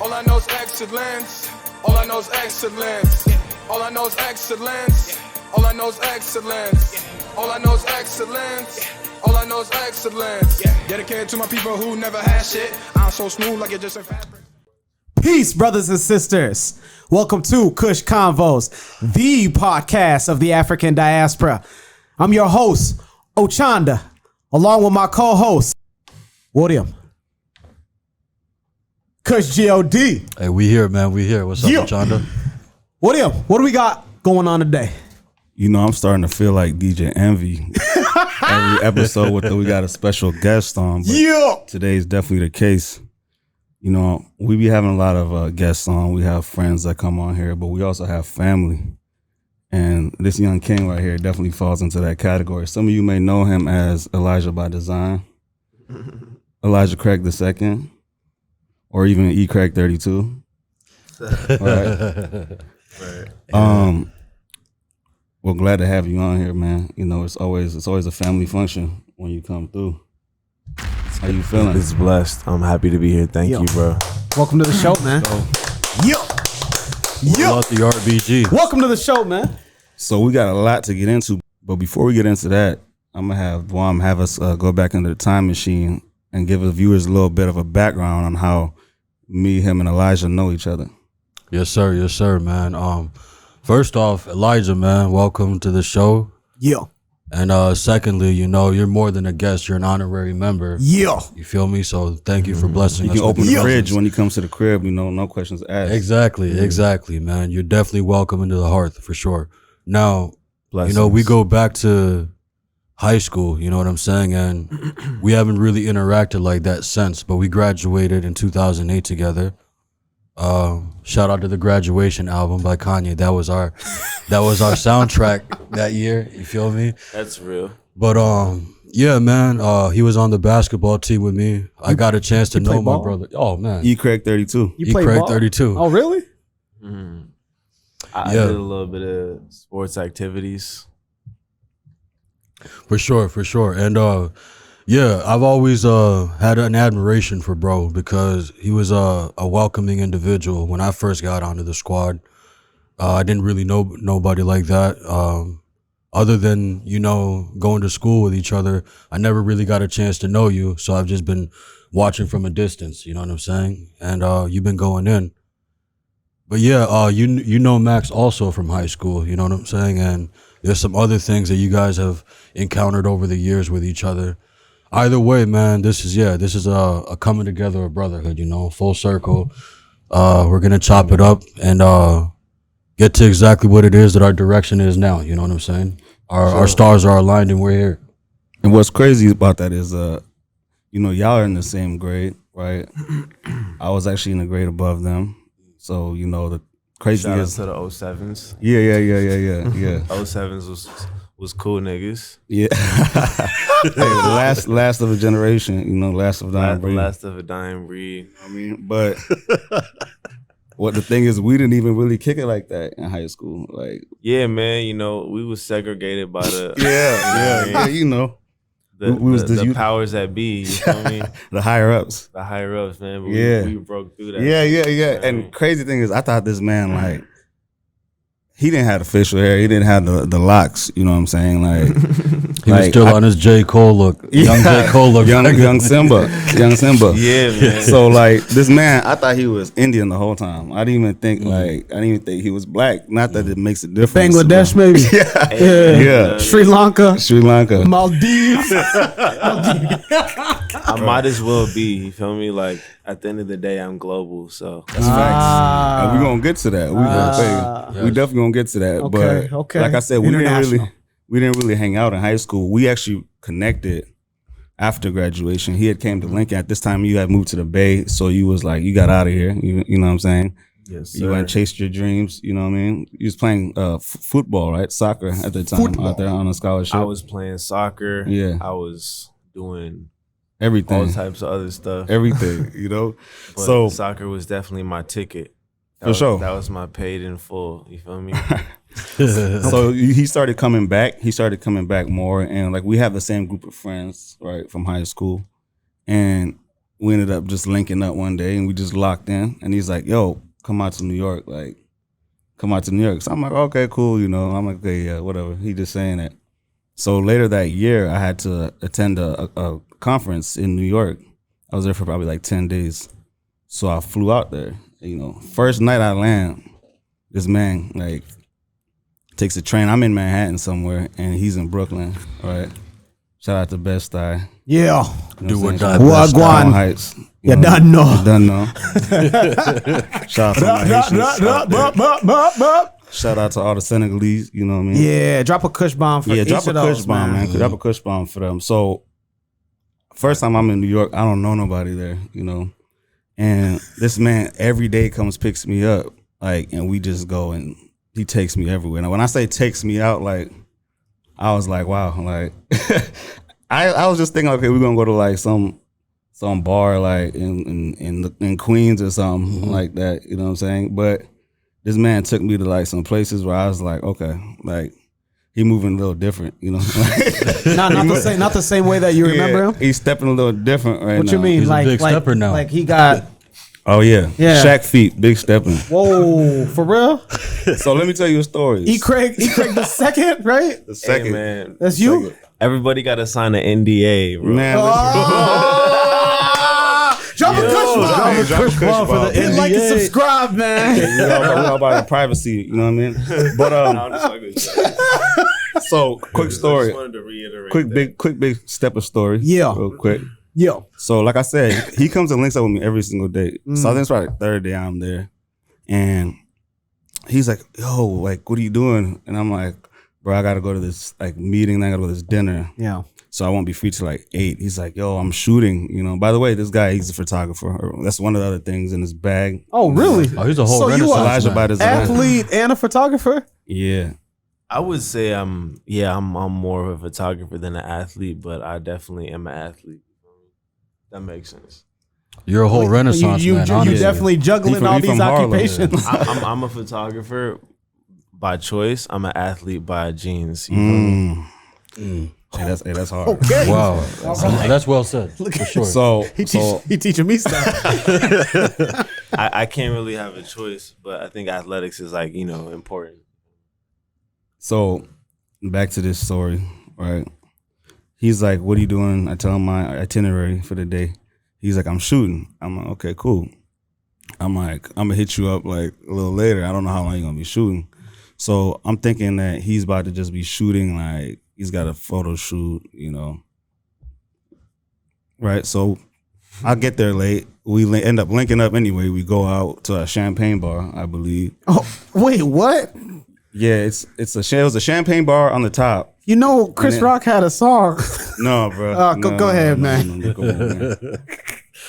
All I know is excellence. All I know is excellence. All I know is excellence. All I know is excellence. All I know is excellence. All I know is excellence. Dedicated to my people who never had shit. I'm so smooth like it just ain't fabric. Peace, brothers and sisters. Welcome to Kush Convos, the podcast of the African diaspora. I'm your host, Ochanda, along with my co-host, William. Kush G.O.D. Hey, we here, man. We here. What's up, Ochanda? William, what do we got going on today? You know, I'm starting to feel like DJ Envy. Every episode we got a special guest on. But today's definitely the case. You know, we be having a lot of guests on. We have friends that come on here, but we also have family. And this young king right here definitely falls into that category. Some of you may know him as Elijah by Design, Elijah Craig II, or even E. Craig 32. Right. Well, glad to have you on here, man. You know, it's always a family function when you come through. How you feeling? It's blessed. I'm happy to be here. Thank you, bro. Welcome to the show, man. Love the RBG. Welcome to the show, man. So we got a lot to get into, but before we get into that, I'm gonna have Dwam have us go back into the time machine and give the viewers a little bit of a background on how me, him, and Elijah know each other. Yes, sir. Yes, sir, man. First off, Elijah, man, welcome to the show. Yeah. And secondly, you know, you're more than a guest. You're an honorary member. Yeah. You feel me? So thank you for blessing us. You can open with the fridge when he comes to the crib, you know, no questions asked. Exactly, man. You're definitely welcome into the hearth for sure. Now, Blessings. you know, we go back to high school, you know what I'm saying? And we haven't really interacted like that since, but we graduated in 2008 together. Shout out to the Graduation album by Kanye. That was our soundtrack that year. You feel me? That's real. But yeah, man. He was on the basketball team with me. I got a chance to know my brother. Oh man, E. Craig 32. You E. play Craig ball? 32. Oh, really? I did a little bit of sports activities. For sure. And yeah, I've always had an admiration for bro because he was a welcoming individual. When I first got onto the squad, I didn't really know nobody like that. Other than, you know, going to school with each other, I never really got a chance to know you. So I've just been watching from a distance, you know what I'm saying? And you've been going in. But yeah, you know Max also from high school, you know what I'm saying? And there's some other things that you guys have encountered over the years with each other. Either way, man, this is a coming together of brotherhood, you know, full circle. We're going to chop it up and get to exactly what it is that our direction is now, you know what I'm saying? Our stars are aligned and we're here. And what's crazy about that is, you know, y'all are in the same grade, right? I was actually in a grade above them. So, you know, the crazy Shout out is to the 07s. Yeah. 07s was cool niggas. Yeah. Hey, last of a generation, you know, last of a dying breed. Last of a dying breed. I mean, but what the thing is, we didn't even really kick it like that in high school. Like, Yeah, man, you know, we was segregated by the you know, the powers that be, you feel me? the higher ups. The higher ups, man. But we broke through that. Yeah. And crazy thing is, I thought this man, like, he didn't have the facial hair. He didn't have the locks. You know what I'm saying? Like He was still on his J. Cole look. Young J. Cole look. young Simba. Yeah, man. So like this man, I thought he was Indian the whole time. I didn't even think he was black. Not that it makes a difference. Bangladesh, maybe. Yeah. Sri Lanka. Maldives. I might as well be, you feel me? Like, at the end of the day, I'm global, so. That's facts. And we're gonna get to that. We definitely gonna get to that. Okay, but okay. like I said, we didn't really hang out in high school. We actually connected after graduation. He had came to Lincoln. At this time, you had moved to the Bay, so you was like, you got out of here. You know what I'm saying? Yes, sir. You went and chased your dreams. You know what I mean? You was playing football, right? Soccer at the time out there on a scholarship. I was playing soccer. Yeah. I was doing everything, all types of other stuff. Everything, you know? But so soccer was definitely my ticket. Sure. That was my paid in full. You feel me? So he started coming back. He started coming back more. And like we have the same group of friends, right, from high school. And we ended up just linking up one day and we just locked in. And he's like, yo, come out to New York. Like, come out to New York. So I'm like, okay, cool. You know, I'm like, okay, yeah, whatever. He just saying that. So later that year, I had to attend a conference in New York. I was there for probably like 10 days. So I flew out there. You know, first night I land, this man like takes a train. I'm in Manhattan somewhere, and he's in Brooklyn. Right. Shout out to Best Eye. Yeah. You know Do what or I'm die. saying? Best Wagwan. Crown Heights. You done know. You done know. Shout out to my Haitians out there. Shout out to all the Senegalese. You know what I mean? Yeah, drop a Kush bomb for Yeah, each drop a of those, Kush bomb, man. Drop a Kush bomb for them. So, first time I'm in New York, I don't know nobody there, you know. And this man every day comes, picks me up, like, and we just go and he takes me everywhere. Now, when I say takes me out, like, I was like, wow, like, I was just thinking, okay, we're gonna go to like some bar like in Queens or something like that, you know what I'm saying? But this man took me to like some places where I was like, okay, like he moving a little different, you know. not the same way that you remember him. He's stepping a little different right now. What you mean? He's a like big stepper now. Like he got Oh yeah, Yeah. Shaq feet, big stepping. whoa for real. So let me tell you a story. E. Craig the second, right? The second, Hey, man. That's you. Everybody got to sign an NDA, bro. man. Drop a Kush bomb. Drop a Kush bomb. for the Hit like and subscribe, man. We all about the privacy, you know what I mean? But I'm just fucking so quick story, Just wanted to reiterate quick big step of story. Yeah. real quick. Yo, So like I said, he comes and links up with me every single day. So I think it's probably the third day I'm there, and he's like, "Yo, like, what are you doing?" And I'm like, "Bro, I gotta go to this like meeting. Then I gotta go to this dinner." yeah. So I won't be free till like 8. He's like, yo, I'm shooting. You know, by the way, this guy, he's a photographer. That's one of the other things in his bag. Oh, really? Oh, he's a whole So you renaissance are Elijah man. by design. Athlete and a photographer. Yeah. I would say I'm more of a photographer than an athlete, but I definitely am an athlete. That makes sense. You're a whole renaissance you man. you honestly. definitely juggling all he from these Harlem. occupations. I'm a photographer by choice. I'm an athlete by genes. You feel me? Hey, that's hard. Okay. Wow, that's well said for sure. So, He teaching me stuff. I can't really have a choice, but I think athletics is like, important. so back to this story, right? He's like, what are you doing? I tell him my itinerary for the day. He's like, I'm shooting. I'm like, okay, cool. I'm like, I'm gonna hit you up like a little later. I don't know how long you're gonna be shooting. So I'm thinking that he's about to just be shooting, like he's got a photo shoot, right? So I get there late. We end up linking up anyway. We go out to a champagne bar, I believe. Oh, wait, what? Yeah, it was a champagne bar on the top. You know, Chris Rock had a song. No, bro. Go ahead, man. No, come on, man.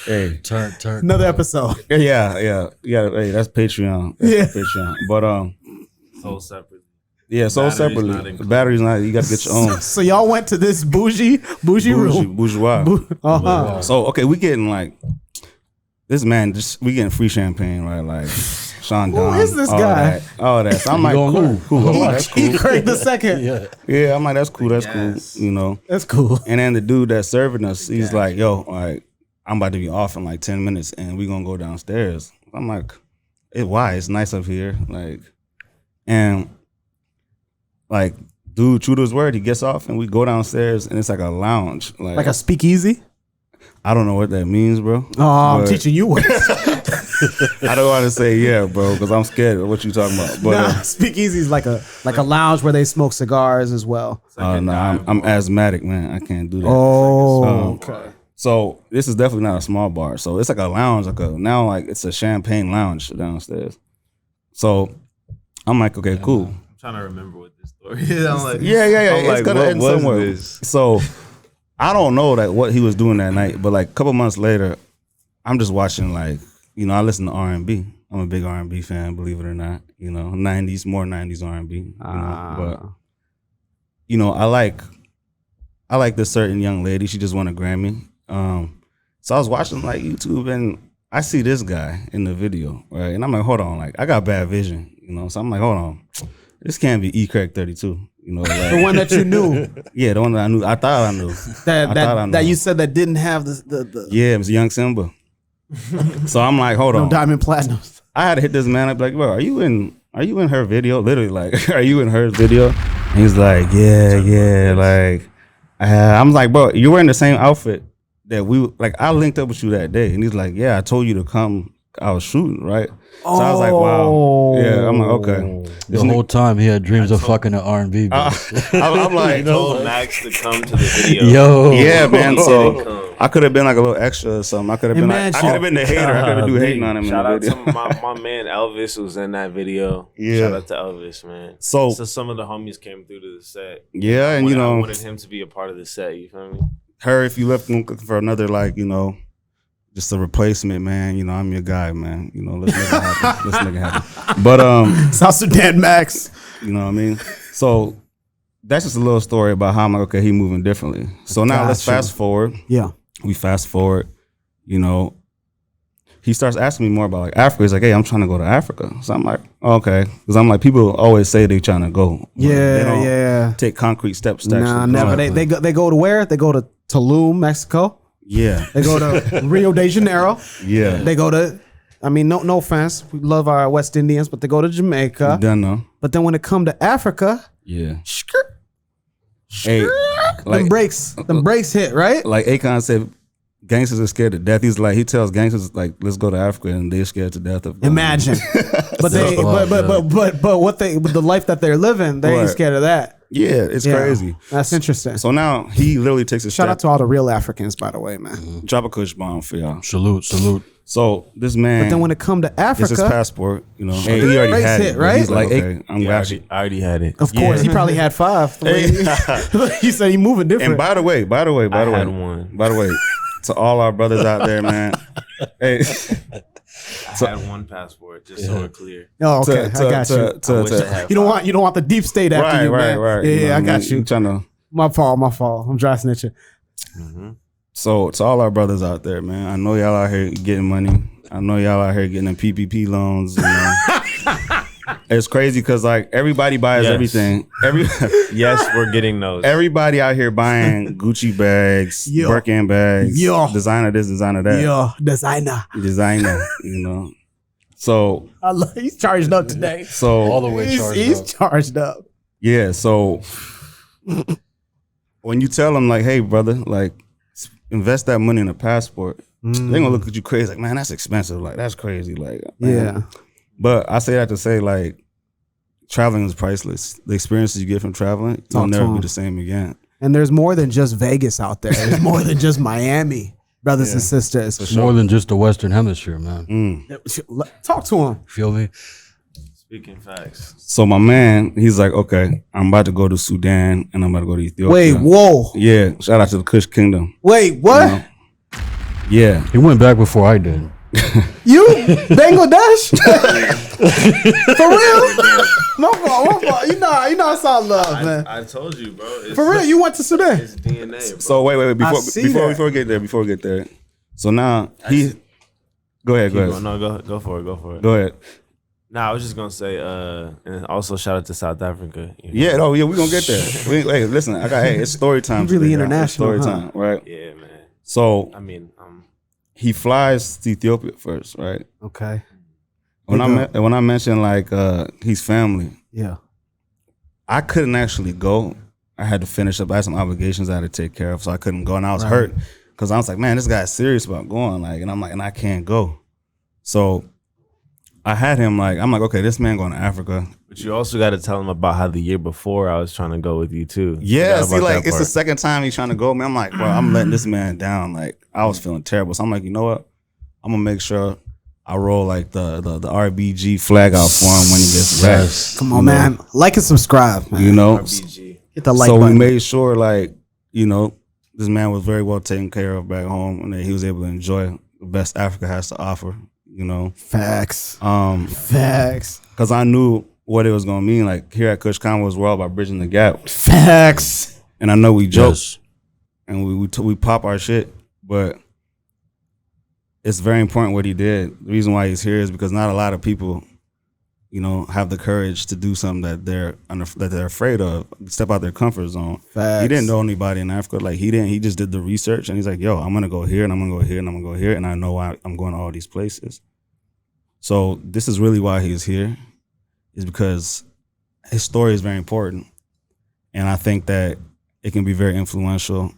Hey, turn. Another episode. yeah. Hey, that's Patreon. That's Patreon. But So separate. yeah, so Battery's separately. not The included. battery's not. You got to get your own. So y'all went to this bougie room. Bourgeois. Uh-huh. So okay, we getting like this man. We getting free champagne, right? Like Sean Who Don. is this all guy? that. So I'm like, gonna learn. cool. I'm like, that's cool. E. Craig the second. Yeah, Yeah, I'm like, that's cool. That's Yes. cool. That's cool. And then the dude that's serving us, he's like, yo, all right, I'm about to be off in like 10 minutes and we're going to go downstairs. I'm like, why? It's nice up here. Like, dude, true to his word, he gets off and we go downstairs and it's like a lounge. Like a speakeasy. I don't know what that means, bro. Oh, I'm But teaching you what. I don't want to say yeah, bro, because I'm scared of what you talking about. But Nah, speakeasy is like a lounge where they smoke cigars as well. no, I'm asthmatic, man. I can't do that. Oh, okay. So this is definitely not a small bar. So it's like a lounge, it's a champagne lounge downstairs. So I'm like, okay, cool. I'm trying to remember what this story is. I'm like, Yeah. I'm It's like, gonna what end was somewhere. this? So I don't know what he was doing that night, but like a couple months later, I'm just watching I listen to R&B. I'm a big R&B fan, believe it or not. 90s, more 90s R&B. But I like this certain young lady. She just won a Grammy. So I was watching YouTube and I see this guy in the video, right? And I'm like, hold on, I got bad vision, So I'm like, hold on, this can't be E. Craig 32, You know, like, The one that you knew. yeah, the one that I knew. I thought I knew. That you said that didn't have the Yeah, it was Young Simba. So I'm like, hold no on. diamond platinums. I had to hit this man up like, bro, are you in her video? Literally, like, are you in her video? And he's like, yeah, like, I'm like, bro, you're wearing the same outfit that I linked up with you that day. And he's like, yeah, I told you to come. I was shooting, right? So I was like, wow. Yeah, I'm like, okay. The whole time he had dreams of fucking an R&B bitch. I'm like, told Max to come to the video. Yo. yeah, man. So I could have been like a little extra or something. I could have been like, I could have been the hater. I could have been hating on him Shout in the out video. to my man Elvis who's in that video. Yeah. Shout out to Elvis, man. So some of the homies came through to the set. yeah, and I wanted him to be a part of the set. You feel me? her, if you left looking for another, like, just a replacement, man. I'm your guy, man. Let's make it happen. Let's make it happen. But South Sudan Max. you know what I mean? So that's just a little story about how I'm like, okay, he moving differently. So now let's Gotcha. fast forward. Yeah. We fast forward, he starts asking me more about like Africa. He's like, hey, I'm trying to go to Africa. So I'm like, okay. Because I'm like, people always say they're trying to go. But they don't Yeah. take concrete steps to Nah, actually never. go. They go to where? They go to Tulum, Mexico. Yeah. They go to Rio de Janeiro. Yeah. They go to, no offense, we love our West Indians, but they go to Jamaica. Done though. But then when it come to Africa, Yeah. skirt, Hey, them brakes hit, right? like Akon said, gangsters are scared to death. He tells gangsters like, let's go to Africa, and they're scared to death of going. Imagine. But the life that they're living, they ain't Right. scared of that. Yeah, it's Yeah. crazy. That's interesting. So now he literally takes a Shout step. out to all the real Africans, by the way, man. Drop a Kush bomb for y'all. Salute. So this man, But then when it come to gets his Africa, passport, he already Race had hit, it, right? He's like, Like, okay, I'm Yeah, glad I already had it. of course, he probably had 5. The way he said he moving different. And by the way, I had one. by the way, to all our brothers out there, man. Hey, I had one passport, just so we're clear. Oh, okay, I got you. I wish I had You don't want the deep state after right, you, man. right. Yeah, I got I'm you. trying to. My fault. I'm dry snitching. So to all our brothers out there, man, I know y'all out here getting money. I know y'all out here getting them PPP loans. It's crazy because like everybody buys Yes. everything. Yes, we're getting those. Everybody out here buying Gucci bags, Yeah. Birkin bags, Yeah. designer this, designer that, Yo, designer. designer. So He's charged up today. All the way He's charged up. charged up. yeah. So when you tell them like, hey, brother, like invest that money in a passport, they gonna look at you crazy. Like, man, that's expensive. Like, that's crazy. Like, man. Yeah. But I say that to say like, traveling is priceless. The experiences you get from traveling, Talk will to never be him. the same again. And there's more than just Vegas out there. There's more than just Miami, brothers and sisters. It's more than just the Western Hemisphere, man. Talk to him. Feel me? Speaking facts. So my man, he's like, okay, I'm about to go to Sudan and I'm about to go to Ethiopia. Wait, whoa. Yeah, shout out to the Kush Kingdom. Wait, what? Yeah. He went back before I did. You? Bangladesh? For real? My fault. You know it's all love, man. I told you, bro. It's, For real, you went to Sudan? It's DNA, bro. So wait, see that. before we get there. So now go ahead. No, go for it. Go ahead. Nah, I was just gonna say, and also shout out to South Africa. Yeah, we're gonna get there. Hey, listen, it's story time. You really today, guys. international, It's story huh? time, right? Yeah, man. So I mean, he flies to Ethiopia first, right? Okay. When I mentioned like he's family, Yeah. I couldn't actually go. I had to finish up. I had some obligations I had to take care of, so I couldn't go. And I was hurt because I was like, man, this guy's serious about going. Like, and I'm like, and I can't go. So I had him like, I'm like, okay, this man going to Africa. but you also got to tell him about how the year before I was trying to go with you too. Yeah, Forgot see, about like that it's the part. second time he's trying to go. Man, I'm like, bro, I'm letting this man down. Like, I was feeling terrible. So I'm like, you know what? I'm gonna make sure I roll like the RBG flag out for him when he gets back. Come on, man. Like and subscribe, man. You know. RBG. Hit the like So button. we made sure, like, this man was very well taken care of back home, and that he was able to enjoy the best Africa has to offer. Facts. Because Facts. I knew what it was gonna mean. Like here at Kush Convos, we're all about bridging the gap, Facts. and I know we joke Yes. and we pop our shit, but it's very important what he did. The reason why he's here is because not a lot of people, you know, have the courage to do something that they're afraid of, step out their comfort zone. Facts. He didn't know anybody in Africa. Like he just did the research and he's like, yo, I'm gonna go here and I'm gonna go here and I'm gonna go here and I know I'm going to all these places. So this is really why he's here, is because his story is very important. And I think that it can be very influential,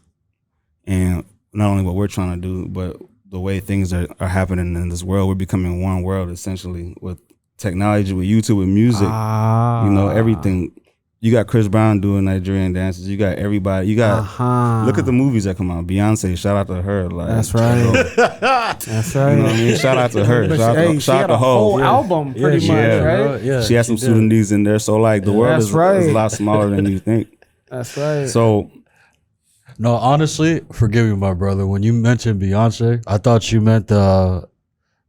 and not only what we're trying to do, but the way things are happening in this world. We're becoming one world essentially with technology, with YouTube, with music, you know, everything. You got Chris Brown doing Nigerian dances. You got everybody. You got look at the movies that come out. Beyonce, shout out to her. Like, That's right. That's right. You know what I mean? Shout out to her. She had a whole album pretty much, right? Yeah, she has some Sudanese in there. So like the world is a lot smaller than you think. That's right. So no, honestly, forgive me, my brother. When you mentioned Beyonce, I thought you meant the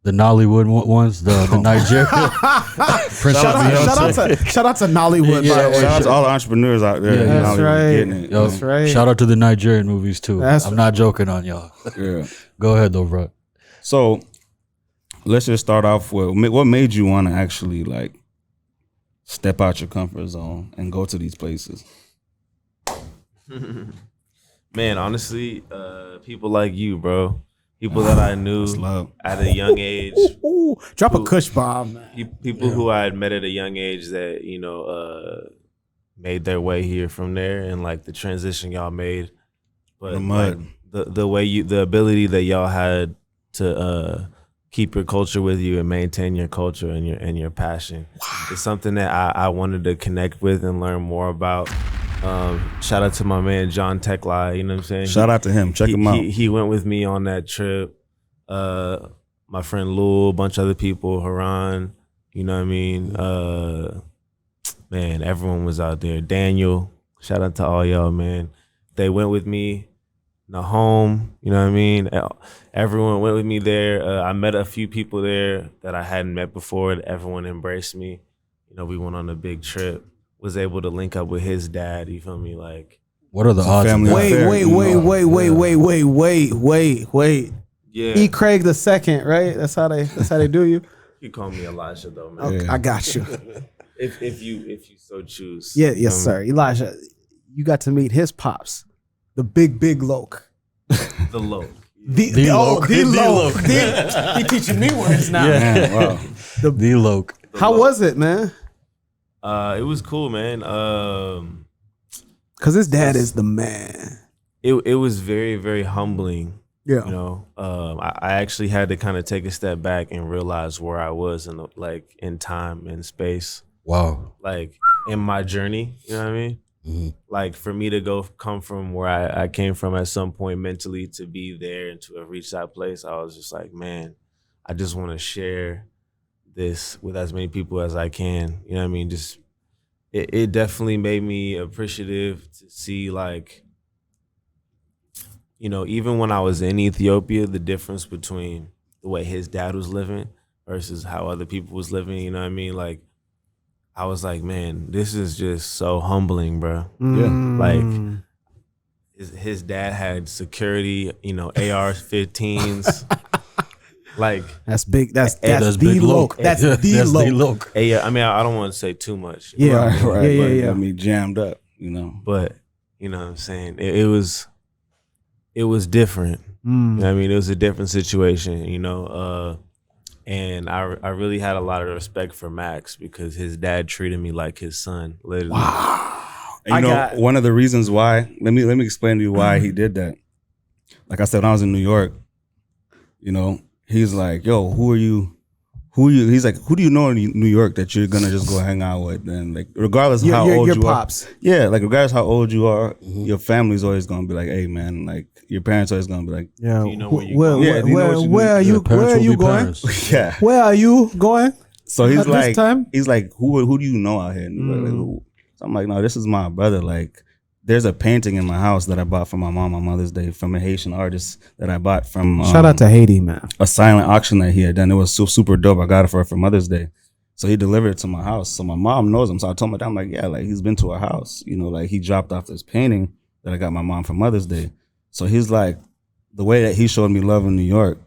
Nollywood ones, the Nigerian. Shout out to Nollywood. Yeah, shout out to all the entrepreneurs out there. Yeah, that's right. Getting it. Yo, That's right. Shout out to the Nigerian movies too. That's I'm not joking on y'all. Yeah. Go ahead though, bro. So let's just start off with what made you want to actually like step out your comfort zone and go to these places. Man, honestly, people like you, bro. People that I knew at a young age. Ooh, drop a Kush bomb, man. People who I had met at a young age that, you know, made their way here from there, and like the transition y'all made. But The mud. Like, the ability that y'all had to keep your culture with you and maintain your culture and your passion. It's something that I wanted to connect with and learn more about. Shout out to my man John Tekli, you know what I'm saying? Shout out to him. Check him out. He went with me on that trip. My friend Lul, a bunch of other people, Haran, you know what I mean? Man, everyone was out there. Daniel, shout out to all y'all, man. They went with me. Nahom, you know what I mean? Everyone went with me there. I met a few people there that I hadn't met before. Everyone embraced me. You know, we went on a big trip. Was able to link up with his dad. You feel me? Like, what are the odds? family Wait. yeah. E. Craig the second, right? That's how they do you. You call me Elijah though, man. Okay, I got you. If you so choose. Yeah, yes, sir. Elijah, you got to meet his pops, the big Loke. The Loke. The Loke. He teaching me words now. Yeah. Wow. The Loke. How was it, man? It was cool, man. Cause his dad is the man. It was very, very humbling. Yeah. You know, I actually had to kind of take a step back and realize where I was in time and space. Wow. Like in my journey, you know what I mean? Mm-hmm. Like for me to come from where I came from at some point mentally to be there and to have reached that place, I was just like, man, I just want to share this with as many people as I can. You know what I mean? Just it definitely made me appreciative to see, like, you know, even when I was in Ethiopia, the difference between the way his dad was living versus how other people was living, you know what I mean? Like, I was like, man, this is just so humbling, bro. Yeah. Like, his dad had security, you know, AR-15s. Like, That's big. That's That's the big Loke. Loke. That's the Loke. yeah, I mean, I don't want to say too much. Yeah, Right. yeah. Got me jammed up, you know. But, you know what I'm saying? It was different. You know what I mean? It was a different situation, you know. And I really had a lot of respect for Max because his dad treated me like his son, literally. Wow. And you know, one of the reasons why, let me explain to you why he did that. Like I said, when I was in New York, you know, he's like, yo, who are you? He's like, who do you know in New York that you're gonna just go hang out with? And like, regardless of how old you pops. are, yeah, like regardless how old you are, your family's always gonna be like, hey man, like your parents always gonna be like, Yeah. Do you know where you where, going? Yeah, do you know what you where are need? you? Parents Where are will you be going? parents. yeah. Where are you going? So he's At this like, time? he's like, who do you know out here in New York? Like, who? So I'm like, no, this is my brother. Like, there's a painting in my house that I bought for my mom on Mother's Day from a Haitian artist that I bought from Shout out to Haiti, man. a silent auction that he had done. It was super dope. I got it for her for Mother's Day. So he delivered it to my house. So my mom knows him. So I told my dad, I'm like, yeah, like he's been to our house. You know, like he dropped off this painting that I got my mom for Mother's Day. So he's like, the way that he showed me love in New York,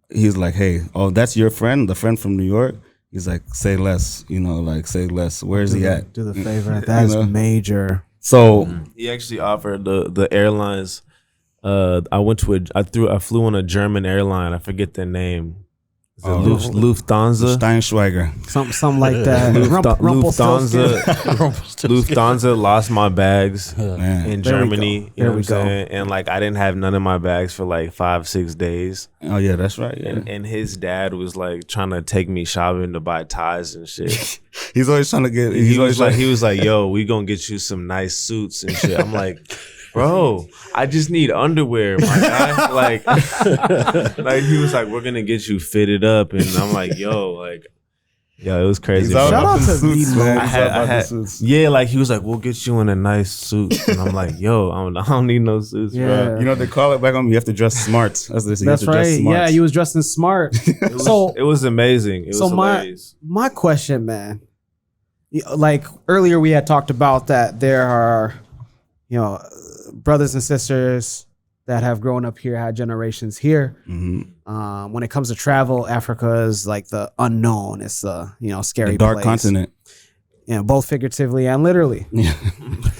he's like, hey, oh, that's your friend, the friend from New York? He's like, say less, like say less. Where's he at? Do the favor. That's major. So He actually offered the airlines. I flew on a German airline. I forget their name. Is it Lufthansa? Steinschweiger. Something like that. Lufthansa lost my bags Man. in There we Germany. go. You know There what we I'm go. saying? And like I didn't have none of my bags for like 5-6 days. Oh yeah, that's right. Yeah. And his dad was like trying to take me shopping to buy ties and shit. He's always trying to get. He was like, yo, we gonna get you some nice suits and shit. I'm like, bro, I just need underwear, my guy. Like he was like, we're gonna get you fitted up, and I'm like, yo, it was crazy. Shout Shout out to suits, V-Lo. man. I had yeah, like he was like, we'll get you in a nice suit, and I'm like, yo, I don't need no suits, Yeah. bro. You know what they call it back home? You have to dress smart. That's what they say. You have That's to dress right. smart. Yeah, you was dressing smart. So It was amazing. It was hilarious. my question, man, like earlier we had talked about that there are, brothers and sisters that have grown up here, had generations here. Mm-hmm. When it comes to travel, Africa is like the unknown. It's a scary The dark place. continent. Both figuratively and literally. Yeah.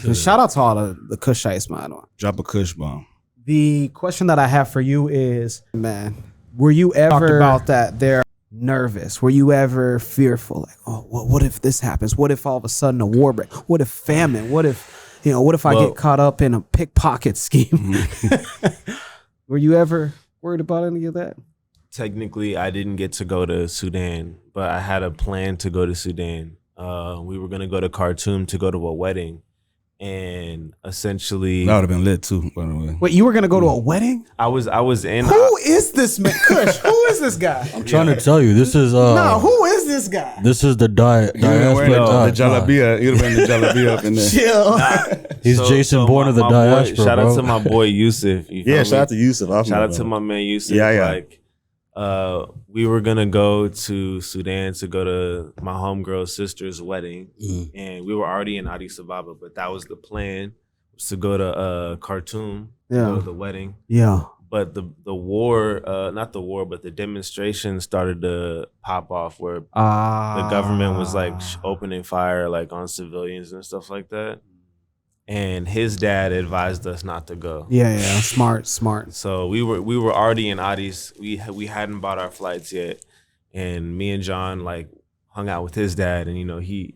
And shout out to all the Kushites, man. Drop a Kush bomb. The question that I have for you is, man, were you ever talked about that they're nervous? Were you ever fearful? Like, oh, what if this happens? What if all of a sudden a war break? What if famine? What if I get caught up in a pickpocket scheme? Were you ever worried about any of that? Technically, I didn't get to go to Sudan, but I had a plan to go to Sudan. We were gonna go to Khartoum to go to a wedding, and essentially, That would have been lit too, by the way. Wait, you were gonna go to a wedding? I was in. Who is this man? Kush, who is this guy? I'm trying to tell you, this is No, who is this guy? this is the You would have wearing diaspora. the jalabia. You'd have been the jalabia up in there. Chill. He's Jason Bourne of the my diaspora. Boy, shout bro. out to my boy Yusuf. You feel Yeah, me? shout out to Yusuf. Shout out to my man Yusuf. Yeah. We were gonna go to Sudan to go to my homegirl's sister's wedding, and we were already in Addis Ababa, but that was the plan, was to go to Khartoum, to go to the wedding. Yeah. But the war, not the war, but the demonstrations started to pop off where the government was like opening fire like on civilians and stuff like that. And his dad advised us not to go. Yeah. Smart. So we were already in Addis. We hadn't bought our flights yet, and me and John like hung out with his dad, and he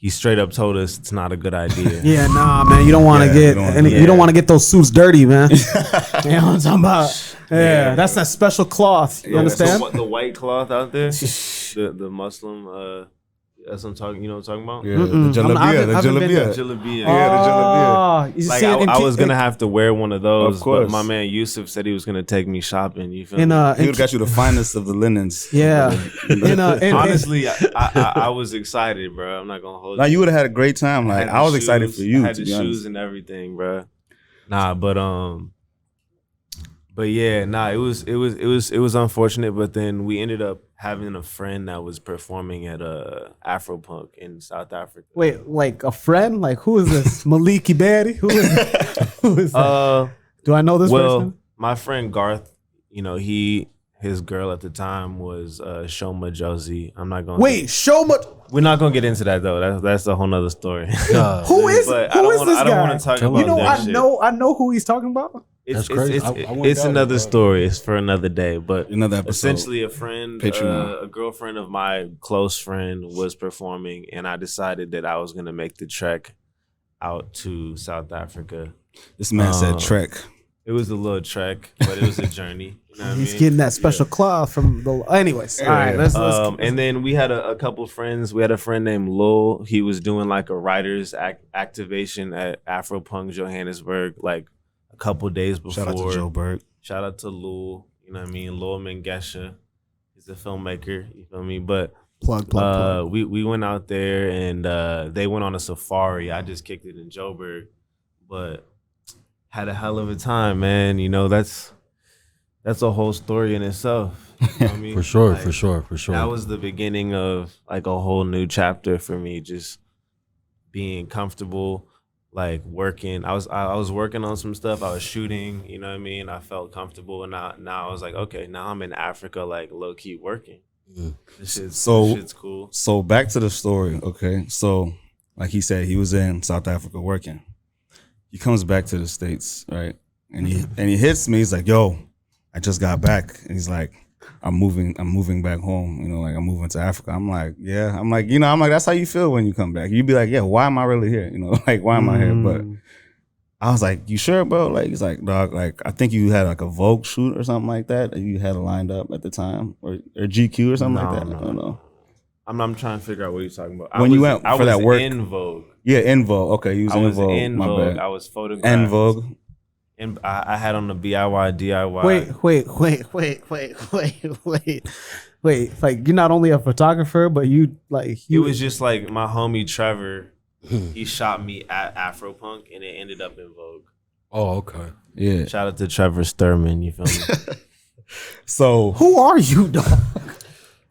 straight up told us it's not a good idea. Yeah, nah, man. You don't want to you don't want to get those suits dirty, man. You know what I'm talking about? Yeah, that's that special cloth. You understand? The white cloth out there, the Muslim. That's what I'm talking. You know what I'm talking about? Yeah, the jalabia. The jalabia. Jalabia. Yeah, the jalabia. Oh, you Like see it in I was gonna have to wear one of those, Of course. but my man Yusuf said he was gonna take me shopping. You feel in me? He in- would have got you the finest of the linens. yeah. Honestly, I was excited, bro. I'm not gonna hold Now you. you would have had a great time. Like had I the was excited shoes, for you. I had To the be shoes honest. and everything, bro. But yeah, it was unfortunate. But then we ended up having a friend that was performing at Afropunk in South Africa. Wait, like a friend? Like who is this? Maliki Berry? Who is who is that? Do I know this person? My friend Garth, his girl at the time was Shoma Josie. I'm not gonna Wait, show much. We're not gonna get into that though. That's a whole nother story. Who is But who is this I don't guy? want to talk You about You know, that I shit. know who he's talking about. It's, That's crazy. It's, I wouldn't it's doubt it, another bro. story. It's for another day. But Another episode. essentially, a friend, Patreon. a girlfriend of my close friend was performing, and I decided that I was gonna make the trek out to South Africa. This man said Trek. It was a little trek, but it was a journey. You know what He's I mean? getting that special cloth from the. Anyways, all right. Let's And then we had a couple friends. We had a friend named Lul. He was doing like a writers activation at Afropunk Johannesburg, like a couple days before. Shout out to Joe Berg. Shout out to Lul. You know what I mean? Lul Mengesha. He's a filmmaker. You feel me? But plug. we went out there and they went on a safari. I just kicked it in Joburg, but had a hell of a time, man. That's a whole story in itself. You know what I mean? For sure, Like, for sure. That was the beginning of like a whole new chapter for me, just being comfortable, like working. I was working on some stuff. I was shooting, you know what I mean? I felt comfortable, and now I was like, okay, now I'm in Africa, like low key working. This So- shit's cool. So back to the story, okay? So like he said, he was in South Africa working. He comes back to the States, right? And he hits me. He's like, "Yo, I just got back." And he's like, I'm moving back home, you know, like I'm moving to Africa. I'm like, yeah. I'm like, that's how you feel when you come back. You'd be like, yeah, why am I really here? You know, like, why am I here? But I was like, you sure, bro? Like, he's like, dog, like, I think you had like a Vogue shoot or something like that you had lined up at the time, or GQ or something like that. No. I don't know. I'm trying to figure out what you're talking about. When you went for that work, in Vogue. Yeah, in Vogue. Okay, you was I in was Vogue. in My Vogue. bad. I was photographed. In Vogue. And I had on the DIY. Wait. Like, you're not only a photographer, but you like It was just like my homie Trevor. He shot me at Afropunk, and it ended up in Vogue. Oh, okay. Yeah. Shout out to Trevor Sturman. You feel me? So who are you, dog?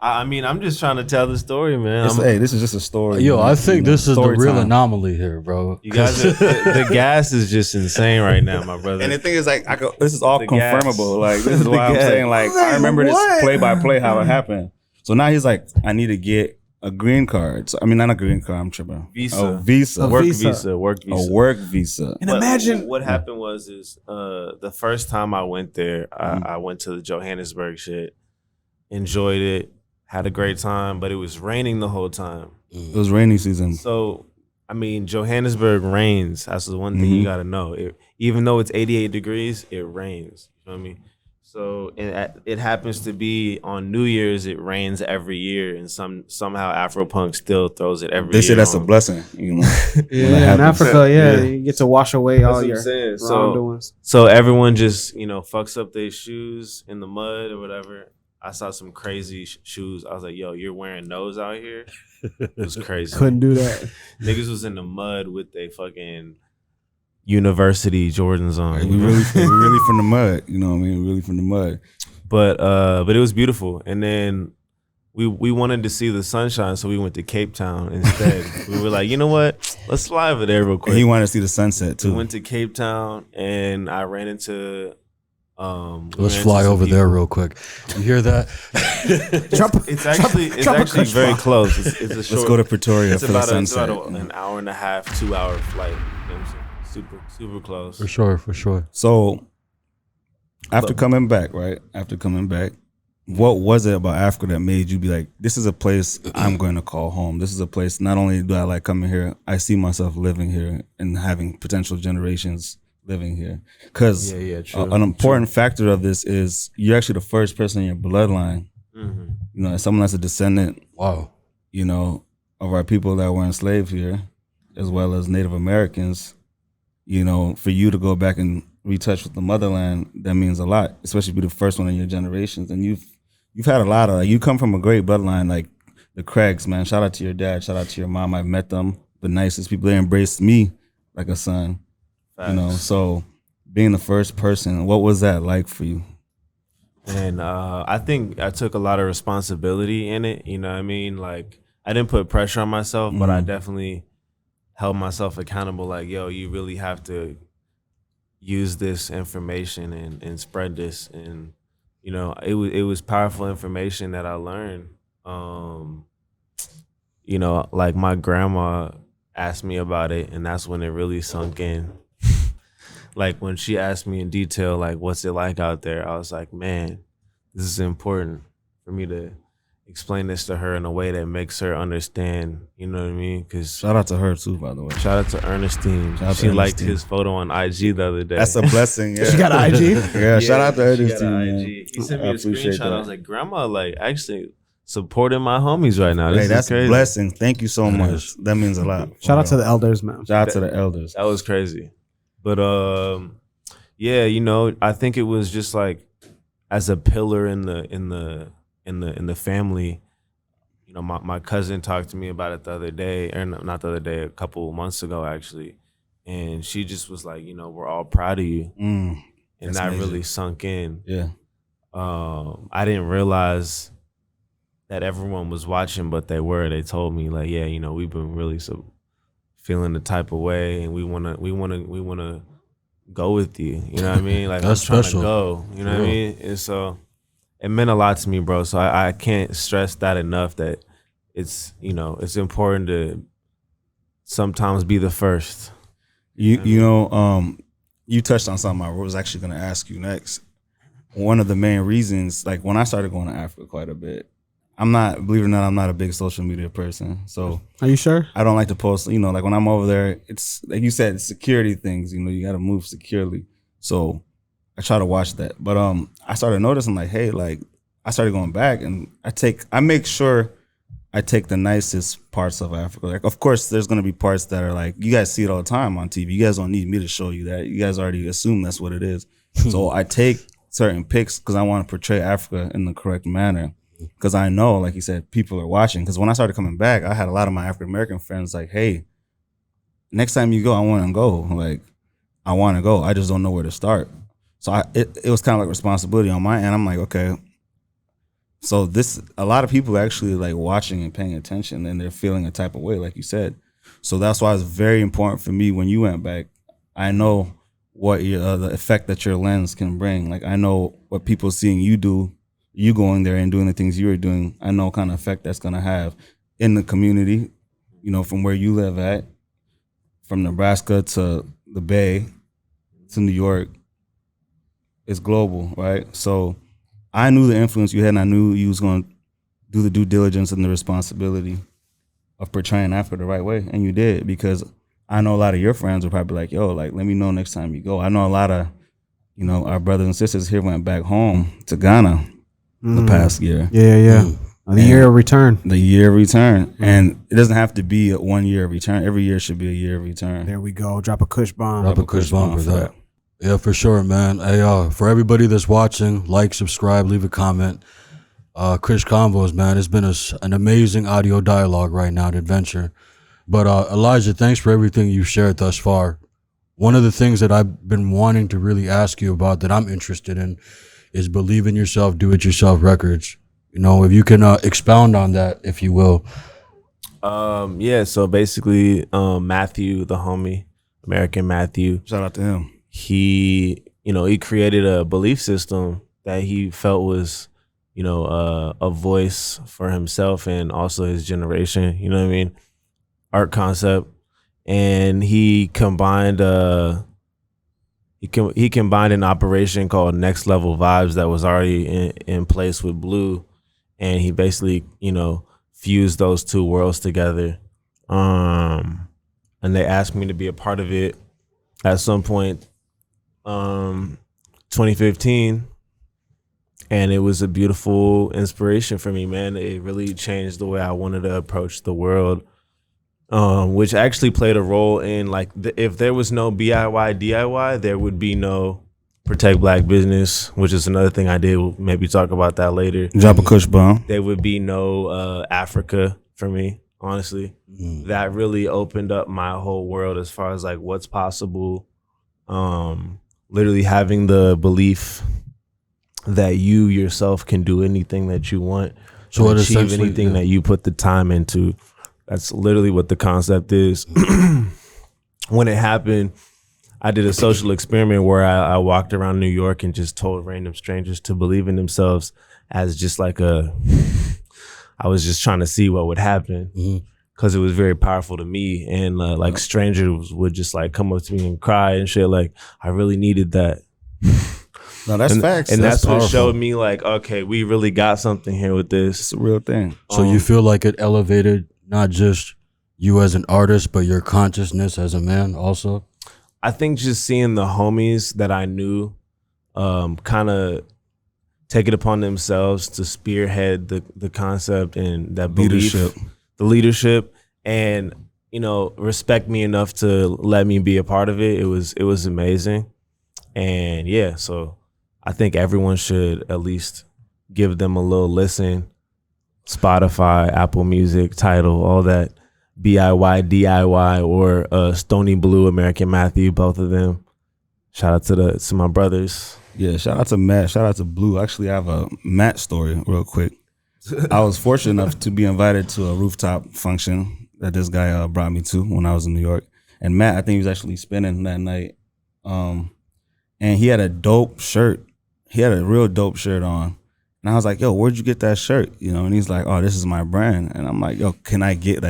I mean, I'm just trying to tell the story, man. hey, this is just a story. Yo, I think this is the story real time. anomaly here, bro. You guys, the gas is just insane right now, my brother. And the thing is, like, this is all The gas. confirmable. Like, this is The why I'm gas. saying, like, I remember this What? play by play how it happened. So now he's like, I need to get a green card. So, I mean, not a green card. I'm tripping. Visa. A visa. work visa. visa. Work visa. A work visa. And But imagine what happened was the first time I went there, I went to the Johannesburg shit, enjoyed it, had a great time, but it was raining the whole time. It was rainy season. So, I mean, Johannesburg rains. That's the one thing you got to know. Even though it's 88 degrees, it rains. You know what I mean? So it happens to be on New Year's. It rains every year, and somehow Afropunk still throws it every They year. say that's a on. blessing. You know, yeah, that in happens. Africa, Yeah. you get to wash away That's all what I'm your saying. wrongdoings. So everyone just, fucks up their shoes in the mud or whatever. I saw some crazy shoes. I was like, yo, you're wearing those out here? It was crazy. Couldn't do that. Niggas was in the mud with they fucking university Jordans on. Like, we really from the mud. You know what I mean? Really from the mud. But it was beautiful. And then we wanted to see the sunshine, so we went to Cape Town instead. We were like, you know what? Let's fly over there real quick. And he wanted to see the sunset We too. went to Cape Town, and I ran into Let's fly over there real quick. You hear that? It's actually Kush very fly. close. It's a short. Let's go to Pretoria It's for the about, sunset. an hour and a half, 2 hour flight. You know what I'm saying? Super close. For sure. So after coming back, right? After coming back, what was it about Africa that made you be like, this is a place I'm going to call home? This is a place, not only do I like coming here, I see myself living here and having potential generations living here. Because true. an important factor of this is you're actually the first person in your bloodline, Mm-hmm. you know, as someone that's a descendant, Wow. you know, of our people that were enslaved here, as well as Native Americans. You know, for you to go back and retouch with the motherland, that means a lot, especially be the first one in your generations. And you've had a lot of, like, you come from a great bloodline, like the Craigs, man. Shout out to your dad, shout out to your mom. I've met them, the nicest people. They embraced me like a son, you know. So being the first person, what was that like for you? And I think I took a lot of responsibility in it. You know what I mean? Like, I didn't put pressure on myself, but I definitely held myself accountable. Like, yo, you really have to use this information and spread this. And, you know, it was powerful information that I learned. You know, like my grandma asked me about it, and that's when it really sunk in. Like, when she asked me in detail, like, what's it like out there? I was like, man, this is important for me to explain this to her in a way that makes her understand. You know what I mean? Because Shout out to her too, by the way. shout out to Ernestine. Shout out to She liked Ernestine. his photo on IG the other day. That's a blessing. Yeah. She got an IG. Yeah, shout out to her She this got team, an man. IG. He sent me I a appreciate screenshot. that. I was like, Grandma, like, actually supporting my homies right now. This Hey, is that's crazy. a blessing. Thank you so much. That means a lot. Shout out to the elders, man. Shout out to the elders. That was crazy. But yeah, you know, I think it was just like, as a pillar in the family. You know, my cousin talked to me about it the other day, or not the other day, a couple months ago actually, and she just was like, you know, we're all proud of you, and That's that amazing. really sunk in. Yeah. I didn't realize that everyone was watching, but they were. They told me, like, yeah, you know, we've been really feeling the type of way, and we wanna go with you. You know what I mean? Like, That's I'm trying special. to go. You know what I Yeah. mean? And so it meant a lot to me, bro. So I can't stress that enough, that it's, it's important to sometimes be the first. You touched on something I was actually going to ask you next. One of the main reasons, like when I started going to Africa quite a bit, believe it or not, I'm not a big social media person. So Are you sure? I don't like to post, like when I'm over there, it's like you said, security things, you got to move securely. So I try to watch that. But I started noticing like, hey, like I started going back and I make sure I take the nicest parts of Africa. Like, of course, there's going to be parts that are like, you guys see it all the time on TV. You guys don't need me to show you that. You guys already assume that's what it is. So I take certain pics because I want to portray Africa in the correct manner. Because I know, like you said, people are watching. Because when I started coming back, I had a lot of my African-American friends like, hey, next time you go, I want to go. Like, I want to go. I just don't know where to start. So it was kind of like responsibility on my end. I'm like, okay. So a lot of people are actually like watching and paying attention, and they're feeling a type of way, like you said. So that's why it's very important for me when you went back. I know what the effect that your lens can bring. Like I know what people seeing you do, you going there and doing the things you were doing. I know what kind of effect that's gonna have in the community. From where you live at, from Nebraska to the Bay to New York, it's global, right? So I knew the influence you had, and I knew you was going to do the due diligence and the responsibility of portraying Africa the right way, and you did, because I know a lot of your friends were probably like, yo, like, let me know next time you go. I know a lot of, our brothers and sisters here went back home to Ghana the past year. Yeah. The year of return. The year of return. And it doesn't have to be a 1 year of return. Every year should be a year of return. There we go. Drop a Kush bomb. Drop a Kush bomb for that. Yeah, for sure, man. Hey, for everybody that's watching, like, subscribe, leave a comment. Kush Convos, man, it's been an amazing audio dialogue right now, an adventure. But Elijah, thanks for everything you've shared thus far. One of the things that I've been wanting to really ask you about that I'm interested in is Believe in Yourself, Do It Yourself Records. If you can expound on that, if you will. Yeah, so basically, Matthew, the homie, American Matthew. Shout out to him. He created a belief system that he felt was, a voice for himself and also his generation, you know what I mean? Art concept. And he combined he combined an operation called Next Level Vibes that was already in place with Blue. And he basically, fused those two worlds together. And they asked me to be a part of it at some point, 2015. And it was a beautiful inspiration for me, man. It really changed the way I wanted to approach the world, which actually played a role in, like, if there was no DIY, there would be no Protect Black Business, which is another thing I did. We'll maybe talk about that later. Drop a Kush bomb. There would be no Africa for me, honestly. That really opened up my whole world as far as like what's possible. Literally having the belief that you yourself can do anything that you want, so achieve anything that you put the time into. That's literally what the concept is. When it happened, I did a social experiment where I walked around New York and just told random strangers to believe in themselves as just like I was just trying to see what would happen, because it was very powerful to me. And like strangers would just like come up to me and cry and shit. Like, I really needed that. No, that's facts. And that's what powerful. showed me like, okay, we really got something here with this. It's a real thing. So you feel like it elevated not just you as an artist, but your consciousness as a man also? I think just seeing the homies that I knew kind of take it upon themselves to spearhead the concept and that belief, the leadership, and respect me enough to let me be a part of it. It was amazing. And yeah, so I think everyone should at least give them a little listen. Spotify, Apple Music, Tidal, all that. DIY or Stony Blue, American Matthew, both of them. Shout out to my brothers. Yeah, shout out to Matt. Shout out to Blue. Actually, I have a Matt story real quick. I was fortunate enough to be invited to a rooftop function that this guy brought me to when I was in New York. And Matt, I think he was actually spinning that night. And he had a dope shirt. He had a real dope shirt on. And I was like, yo, where'd you get that shirt? You know, and he's like, oh, this is my brand. And I'm like, yo, can I get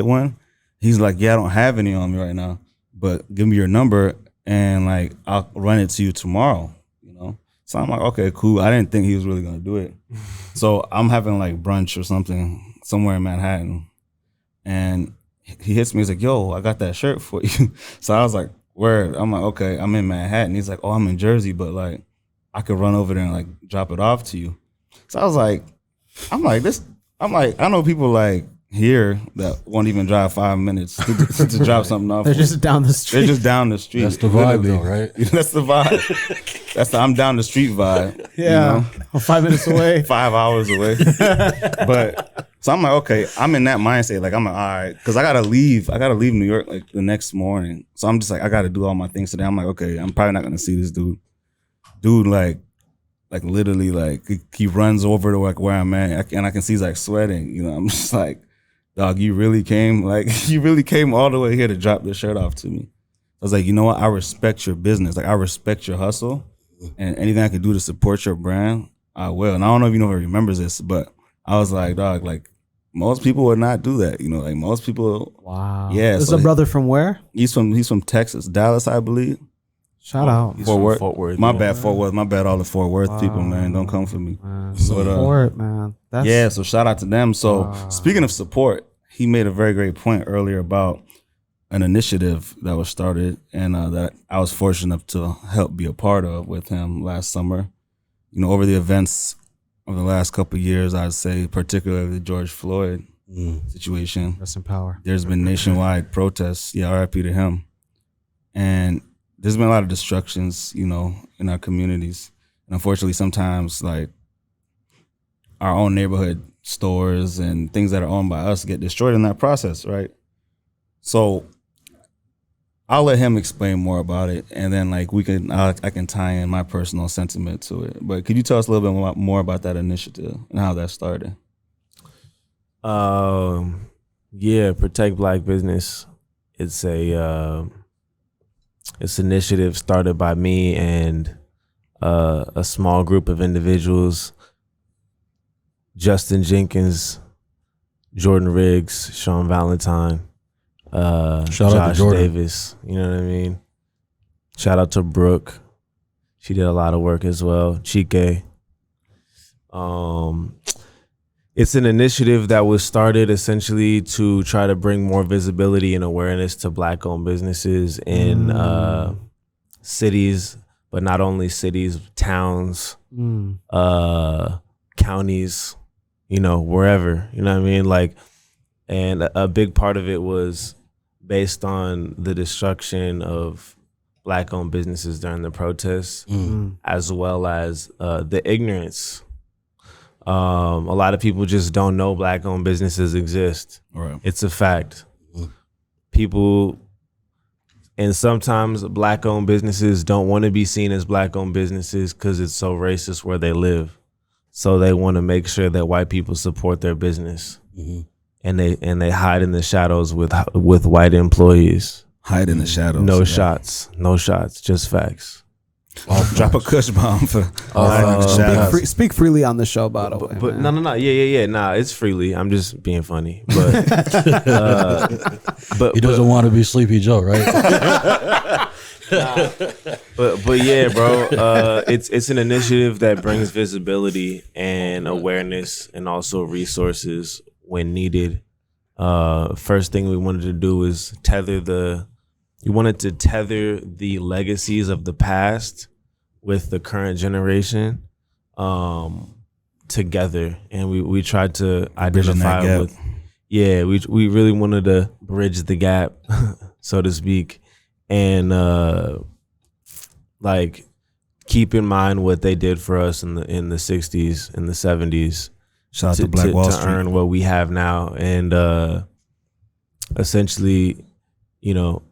one? He's like, yeah, I don't have any on me right now, but give me your number and like I'll run it to you tomorrow, you know? So I'm like, okay, cool. I didn't think he was really gonna do it. So I'm having like brunch or something somewhere in Manhattan, and he hits me, he's like, yo, I got that shirt for you. So I was like, word. I'm like, okay, I'm in Manhattan. He's like, oh, I'm in Jersey, but like I could run over there and like drop it off to you. So I was like, I know people like here that won't even drive 5 minutes to drop something off. They're just down the street. They're just down the street. That's the vibe, though, right? That's the vibe. That's the I'm down the street vibe. Yeah, you know? 5 minutes away. 5 hours away. But so I'm like, okay, I'm in that mindset. Like I'm like, all right, because I gotta leave New York like the next morning. So I'm just like, I gotta do all my things today. I'm like, okay, I'm probably not gonna see this dude. Dude, like literally, like he runs over to like where I'm at, and I can see he's like sweating. You know, I'm just like, dog, you really came all the way here to drop this shirt off to me. I was like, you know what? I respect your business. Like I respect your hustle, and anything I can do to support your brand, I will. And I don't know if you know if he remembers this, but I was like, dog, like most people would not do that. You know, like most people. Wow. Yeah. This is so a brother from where? He's from Texas, Dallas, I believe. Shout out. He's from Fort Worth. My bad, Fort Worth. My bad, all the Fort Worth people, man. Don't come for me. Support, man. Yeah, so shout out to them. So speaking of support, he made a very great point earlier about an initiative that was started and that I was fortunate enough to help be a part of with him last summer. You know, over the events of the last couple of years, I'd say particularly the George Floyd situation. Rest in power. There's been nationwide protests. Yeah, RIP to him. And there's been a lot of destructions, you know, in our communities. And unfortunately, sometimes like our own neighborhood stores and things that are owned by us get destroyed in that process, right? So I'll let him explain more about it, and then like I can tie in my personal sentiment to it. But could you tell us a little bit more about that initiative and how that started? Yeah, Protect Black Business. It's an initiative started by me and a small group of individuals: Justin Jenkins, Jordan Riggs, Sean Valentine, Shout out to Josh Jordan. Davis. You know what I mean? Shout out to Brooke. She did a lot of work as well. Chike. It's an initiative that was started essentially to try to bring more visibility and awareness to Black-owned businesses in cities, but not only cities, towns, counties, you know, wherever. You know what I mean? Like, and a big part of it was based on the destruction of Black-owned businesses during the protests, as well as the ignorance. A lot of people just don't know Black-owned businesses exist. Right. It's a fact. People, and sometimes Black-owned businesses don't want to be seen as Black-owned businesses because it's so racist where they live. So they want to make sure that white people support their business, and they hide in the shadows with white employees. Hide in the shadows. No shots, just facts. Drop a Kush bomb for Speak freely on the show, by the way. But man. no, yeah. Nah, it's freely. I'm just being funny. But He doesn't want to be Sleepy Joe, right? But yeah, bro. It's an initiative that brings visibility and awareness, and also resources when needed. First thing we wanted to do is tether the legacies of the past with the current generation together, and we tried to identify with. Yeah, we really wanted to bridge the gap, so to speak, and like keep in mind what they did for us in the 60s and the 70s. Shout out to Black Wall to Street. earn what we have now, and essentially, you know,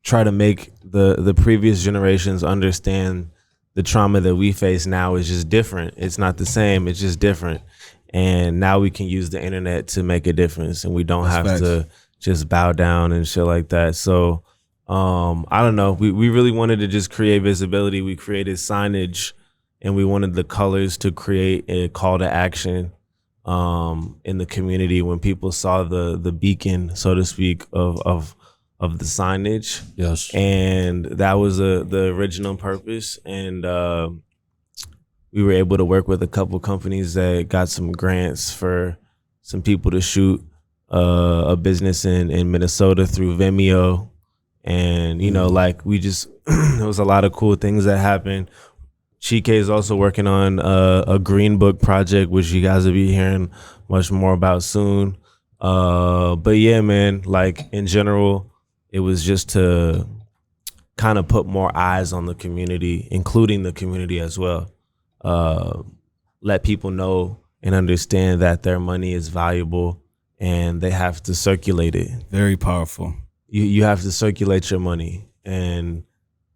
try to make the previous generations understand the trauma that we face now is just different. It's not the same. It's just different. And now we can use the internet to make a difference, and we don't have to just bow down and shit like that. So I don't know. We really wanted to just create visibility. We created signage and we wanted the colors to create a call to action in the community when people saw the beacon, so to speak, of the signage. Yes. And that was the original purpose. And we were able to work with a couple companies that got some grants for some people to shoot a business in Minnesota through Vimeo. And, you know, like we just, there was a lot of cool things that happened. Chike is also working on a Green Book project, which you guys will be hearing much more about soon. But yeah, man, like in general, it was just to kind of put more eyes on the community, including the community as well. Let people know and understand that their money is valuable and they have to circulate it. Very powerful. You have to circulate your money, and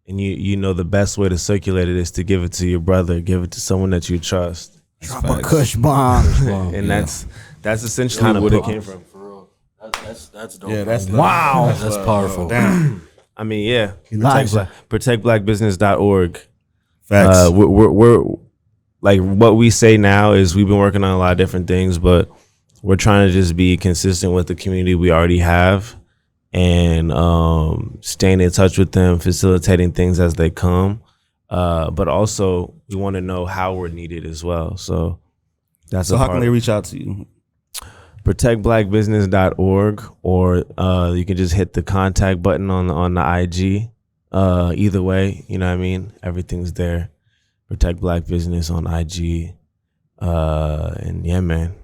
you know the best way to circulate it is to give it to your brother, give it to someone that you trust. Drop a Kush bomb. And that's essentially kind of what it came from. For real. That's dope. Yeah, that's Wow. That's powerful. Damn. I mean, yeah. Elijah. Protectblackbusiness.org. Facts. We're like, what we say now is we've been working on a lot of different things, but we're trying to just be consistent with the community we already have, and staying in touch with them, facilitating things as they come. But also we want to know how we're needed as well. So that's So how can they reach out to you? protectblackbusiness.org, or you can just hit the contact button on the IG. Either way, you know what I mean? Everything's there. Protect Black Business on IG. And yeah, man.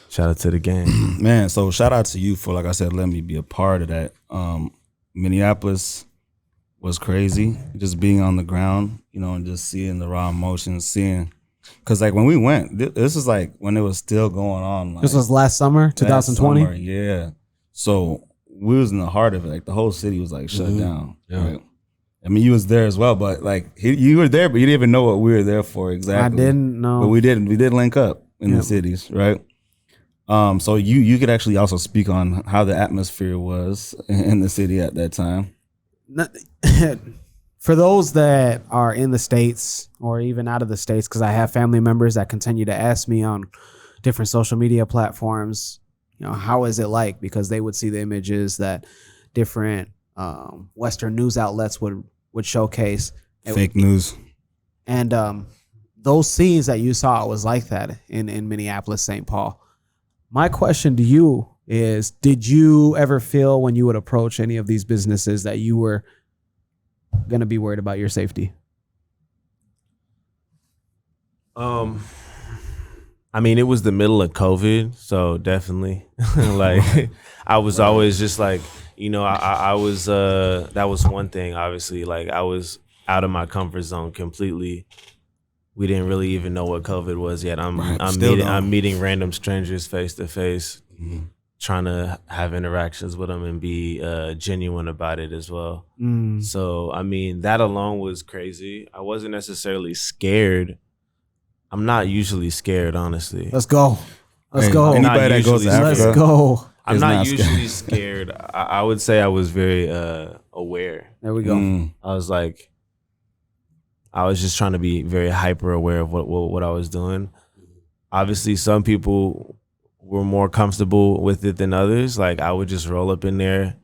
Shout out to the gang. Man, so shout out to you for, like I said, letting me be a part of that. Minneapolis was crazy. Just being on the ground, you know, and just seeing the raw emotions, because like when we went, this is like when it was still going on. Like, This was last summer, 2020. summer, yeah. So we was in the heart of it. Like the whole city was like shut down. Yeah. Right? I mean, you was there as well, but like you were there, but you didn't even know what we were there for exactly. I didn't know. But we did link up in the cities, right? So you could actually also speak on how the atmosphere was in the city at that time. For those that are in the States or even out of the States, because I have family members that continue to ask me on different social media platforms, you know, how is it like? Because they would see the images that different Western news outlets would showcase. Fake news. And those scenes that you saw was like that in Minneapolis, St. Paul. My question to you is, did you ever feel when you would approach any of these businesses that you were going to be worried about your safety? I mean, it was the middle of COVID, so definitely. Like, I was always just like, you know, I was, that was one thing, obviously. Like, I was out of my comfort zone completely. We didn't really even know what COVID was yet. I'm meeting random strangers face to face, trying to have interactions with them and be genuine about it as well. So, I mean, that alone was crazy. I wasn't necessarily scared. I'm not usually scared, honestly. Let's go. Let's go. Anybody that goes to Africa, Let's go. I'm not usually scared. I would say I was very aware. There we go. I was just trying to be very hyper aware of what I was doing. Obviously, some people were more comfortable with it than others. Like, I would just roll up in there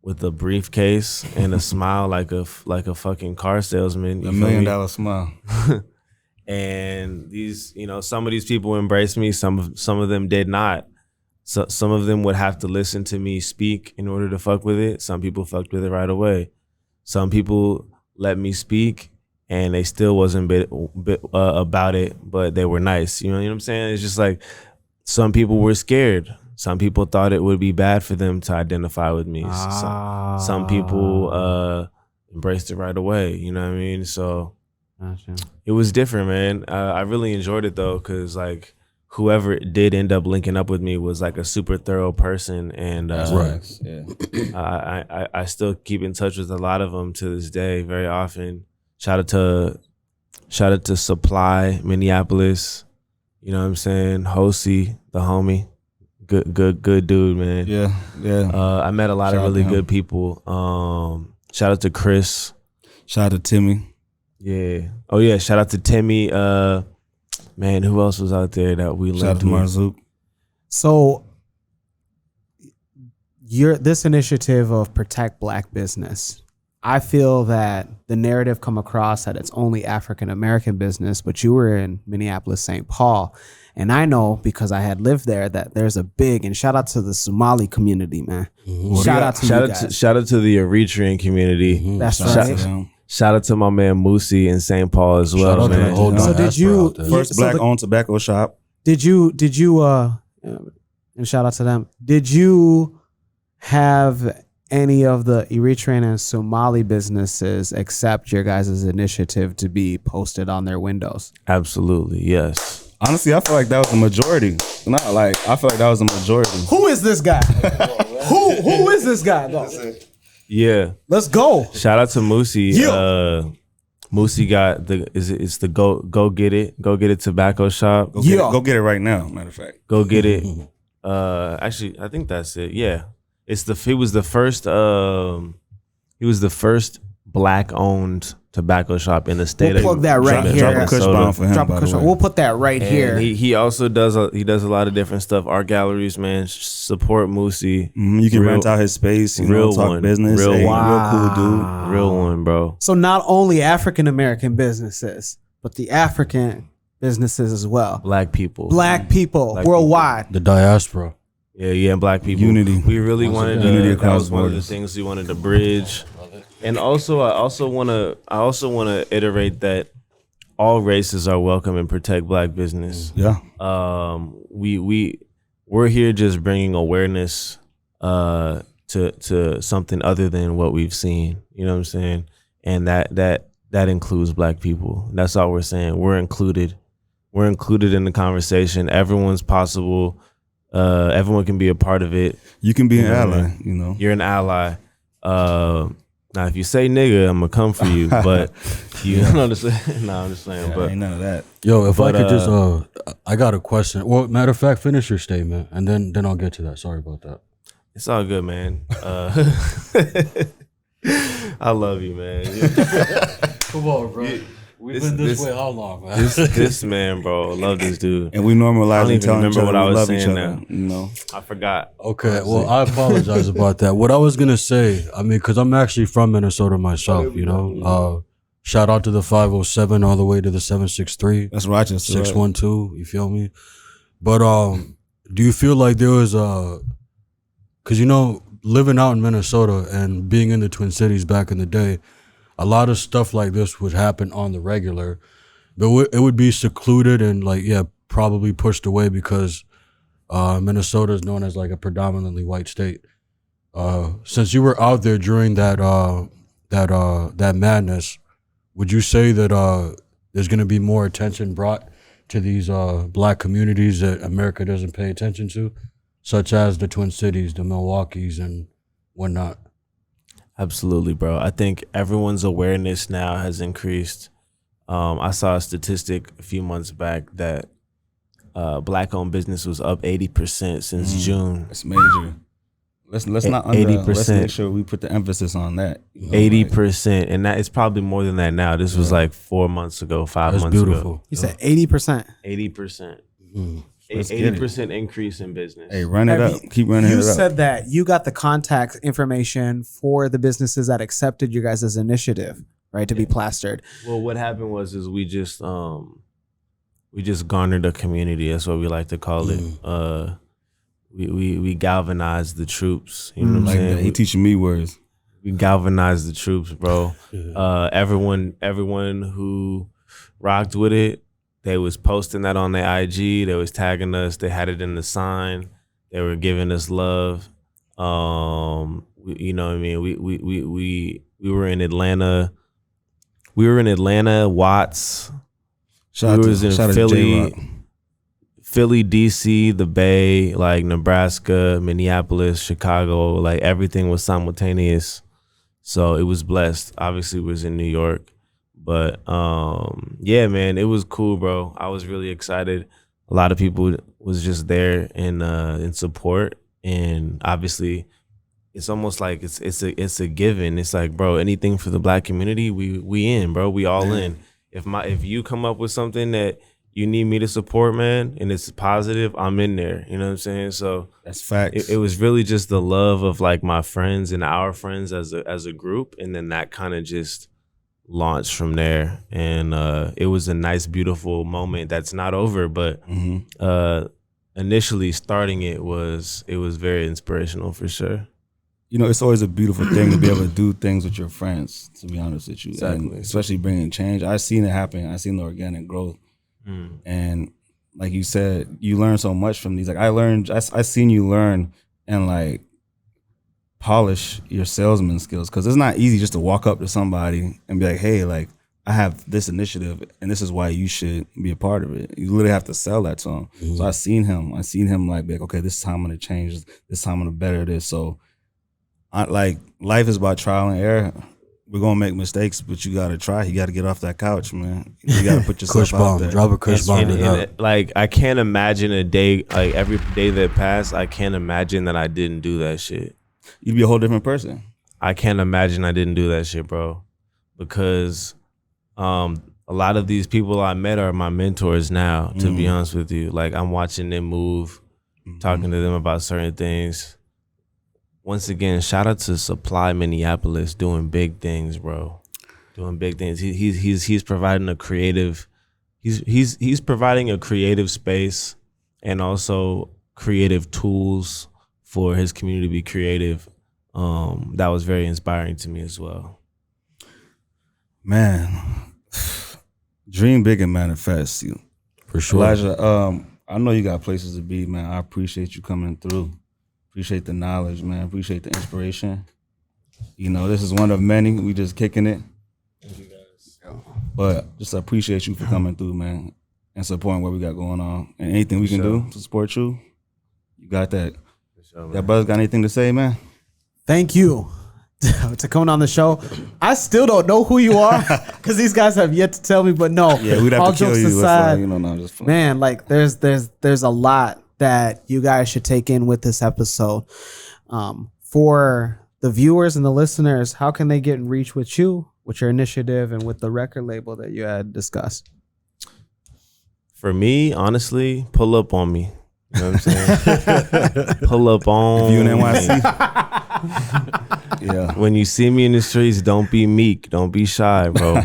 with a briefcase and a smile like a fucking car salesman. $1 million smile. And these, you know, some of these people embraced me. Some of them did not. So some of them would have to listen to me speak in order to fuck with it. Some people fucked with it right away. Some people let me speak and they still wasn't bit about it, but they were nice. You know what I'm saying? It's just like, some people were scared. Some people thought it would be bad for them to identify with me. Some people embraced it right away. You know what I mean? So it was different, man. I really enjoyed it though, because like whoever did end up linking up with me was like a super thorough person, and I still keep in touch with a lot of them to this day, very often. Shout out to Supply Minneapolis. You know what I'm saying? Hosey, the homie. Good dude, man. Yeah. I met a lot of really good people. Shout out to Chris. Shout out to Timmy. Yeah. Oh yeah. Shout out to Timmy. Man, who else was out there that we Shout out linked to with? Marzook. So this initiative of protect black business, I feel that the narrative come across that it's only African American business, but you were in Minneapolis, St. Paul. And I know because I had lived there that there's a big, and shout out to the Somali community, man. Shout out to you guys. Shout out to the Eritrean community. That's Shout out to right. them. Shout out to my man Musi in St. Paul as Shout well, out to the man. whole So did diaspora you- out there. First So black-owned tobacco shop. Did you and shout out to them. Did you have any of the Eritrean and Somali businesses accept your guys' initiative to be posted on their windows? Absolutely, yes. Honestly, I feel like that was the majority. Not like I feel like that was the majority. Who is this guy? who is this guy though? Yeah. Let's go. Shout out to Musi. Yeah. Musi got it's the go get it tobacco shop. Go get, Yeah. it, go get it right now. Matter of fact, Go get it. Actually, I think that's it. Yeah, he was the first black owned tobacco shop in the state We'll of plug that right Minnesota. here. drop a Kush Minnesota. bomb for him. Drop a by the cushion. way. We'll put that right And here. he also does a lot of different stuff. Art galleries, man, support Musi. You can Real- rent out his space. You real know, talk one. business. Real Hey, one. real cool dude. Real one, bro. So not only African American businesses, but the African businesses as well. Black people. Black people Black worldwide. The diaspara. Yeah, black people. Unity. We really wanted Unity to. That across was one of the borders. things we wanted to bridge. And also, I also want to iterate that all races are welcome and protect black business. Yeah. We're here just bringing awareness to something other than what we've seen. You know what I'm saying? And that includes black people. That's all we're saying. We're included. We're included in the conversation. Everyone's possible. Everyone can be a part of it. You can be an You know what I ally. mean? You know. You're an ally. Now, if you say nigga, I'm gonna come for you. But you know what I'm saying? No, I'm just saying. Yeah, But ain't none of that. Yo, if I But, could just, I got a question. Well, matter of fact, finish your statement, and then I'll get to that. Sorry about that. it's all good, man. I love you, man. Come on, bro. We've This- been this this- way how long, man? this man, bro. I love this dude. And we I normalize don't and even telling each remember other what we I was love each saying other. now. You know. I forgot. Okay, well, I apologize about that. What I was gonna say, I mean, because I'm actually from Minnesota myself, you know. Shout out to the 507 all the way to the 763, That's Rochester. 612. You feel me? But do you feel like there was because you know, living out in Minnesota and being in the Twin Cities back in the day, a lot of stuff like this would happen on the regular, but it would be secluded and probably pushed away because Minnesota is known as like a predominantly white state. Since you were out there during that madness, would you say that there's going to be more attention brought to these black communities that America doesn't pay attention to, such as the Twin Cities, the Milwaukees, and whatnot? Absolutely, bro. I think everyone's awareness now has increased. I saw a statistic a few months back that black-owned business was up 80% since June. It's major. Let's not 80%. Let's make sure we put the emphasis on that. You know, 80%, and that it's probably more than that now. This was like 4 months ago, 5 That's months beautiful. ago. You said 80%. 80%. Let's get it. 80% increase in business. Hey, run it Have up. Keep running You it up. said that you got the contact information for the businesses that accepted your guys' initiative, right, to be plastered. Well, what happened was we just garnered a community. That's what we like to call it. We galvanized the troops. You know what I'm Like saying? that. He teaching me words. We galvanized the troops, bro. Everyone who rocked with it, they was posting that on their IG. They was tagging us. They had it in the sign. They were giving us love. You know what I mean? We were in Atlanta. We were in Atlanta, Watts. Shout We out was to in shout out to Philly. J-Rock. Philly, DC, the Bay, like Nebraska, Minneapolis, Chicago, like everything was simultaneous. So it was blessed. Obviously, it was in New York. But yeah, man, it was cool, bro. I was really excited. A lot of people was just there in support. And obviously, it's almost like it's a given. It's like, bro, anything for the black community, we in, bro. We all in. If you come up with something that you need me to support, man, and it's positive, I'm in there. You know what I'm saying? So That's facts. it was really just the love of like my friends and our friends as a group, and then that kind of just launched from there. And it was a nice, beautiful moment that's not over, but initially starting it was very inspirational for sure. You know, it's always a beautiful thing to be able to do things with your friends, to be honest with you. Exactly. And especially bringing change. I've seen it happen. I've seen the organic growth. And like you said, you learn so much from these. Like I seen you learn and like polish your salesman skills, because it's not easy just to walk up to somebody and be like, hey, like, I have this initiative and this is why you should be a part of it. You literally have to sell that to him. So I seen him like, be like, okay, this is how I'm going to change. This is how I'm going to better this. So life is about trial and error. We're going to make mistakes, but you got to try. You got to get off that couch, man. You got to put yourself Kush out bomb. there. Drop a Kush bomb. Like, I can't imagine a day, like every day that passed, I can't imagine that I didn't do that shit. You'd be a whole different person. I can't imagine I didn't do that shit, bro. Because a lot of these people I met are my mentors now, to be honest with you. Like, I'm watching them move, talking to them about certain things. Once again, shout out to Supply Minneapolis, doing big things, bro. Doing big things. He's providing a creative. He's providing a creative space and also creative tools for his community to be creative. That was very inspiring to me as well. Man, dream big and manifest. You For sure. Elijah, I know you got places to be, man. I appreciate you coming through. Appreciate the knowledge, man. Appreciate the inspiration. You know, this is one of many. We just kicking it. Thank you guys. But just appreciate you for coming through, man, and supporting what we got going on. And anything we can do to support you, you got that. That brother got anything to say, man? Thank you to coming on the show. I still don't know who you are because these guys have yet to tell me. But no, Yeah, we'd have all to kill jokes you. aside, You know, no, just man, like there's a lot that you guys should take in with this episode. For the viewers and the listeners, how can they get in reach with you, with your initiative, and with the record label that you had discussed? For me, honestly, pull up on me. You know what I'm saying? Pull up on you in me. NYC. Yeah. When you see me in the streets, don't be meek. Don't be shy, bro.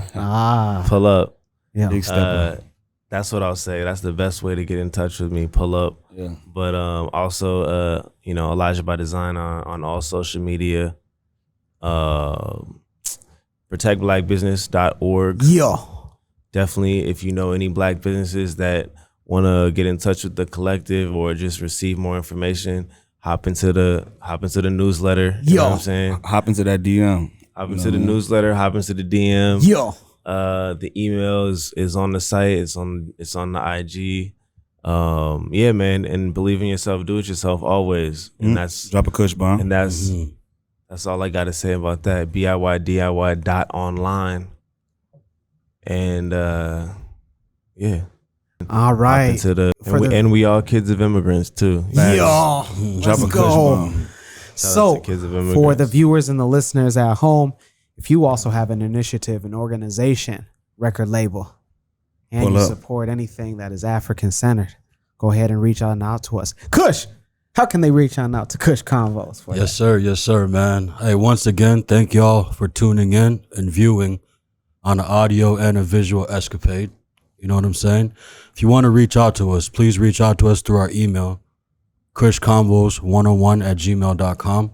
Pull up. Yeah. Big step up. That's what I'll say. That's the best way to get in touch with me. Pull up. Yeah. But also, Elijah by Design on all social media. Protectblackbusiness.org. Yeah. Definitely, if you know any black businesses that want to get in touch with the collective or just receive more information, hop into the newsletter. You know what I'm saying? Hop into that DM. Hop into the newsletter. Hop into the DM. Yo. The email is on the site. It's on the IG. Yeah, man. And believe in yourself. Do it yourself always. And that's Drop a Kush bomb. and that's all I got to say about that. DIY.online. And yeah. All right. And we all kids of immigrants too. Yo. Drop Let's a Kush go. bomb. So, to Kids of Immigrants. for the viewers and the listeners at home, if you also have an initiative, an organization, record label, and Pull you up. support anything that is African-centered, go ahead and reach out to us. Kush, how can they reach out to Kush Convos? For Yes, sir. Yes, sir, man. Hey, once again, thank y'all for tuning in and viewing on an audio and a visual escapade. You know what I'm saying? If you want to reach out to us, please reach out to us through our email, kushkonvos101@gmail.com,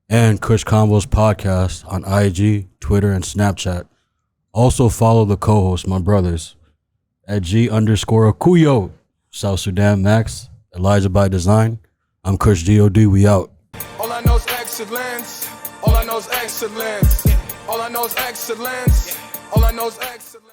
and Kush Convos Podcast on IG, Twitter, and Snapchat. Also follow the co-hosts, my brothers, at G_Akuyo, South Sudan Max, Elijah by Design. I'm Kush DOD, we out. All I know is excellence. All I know is excellence. All I know is excellence. All I know is excellence.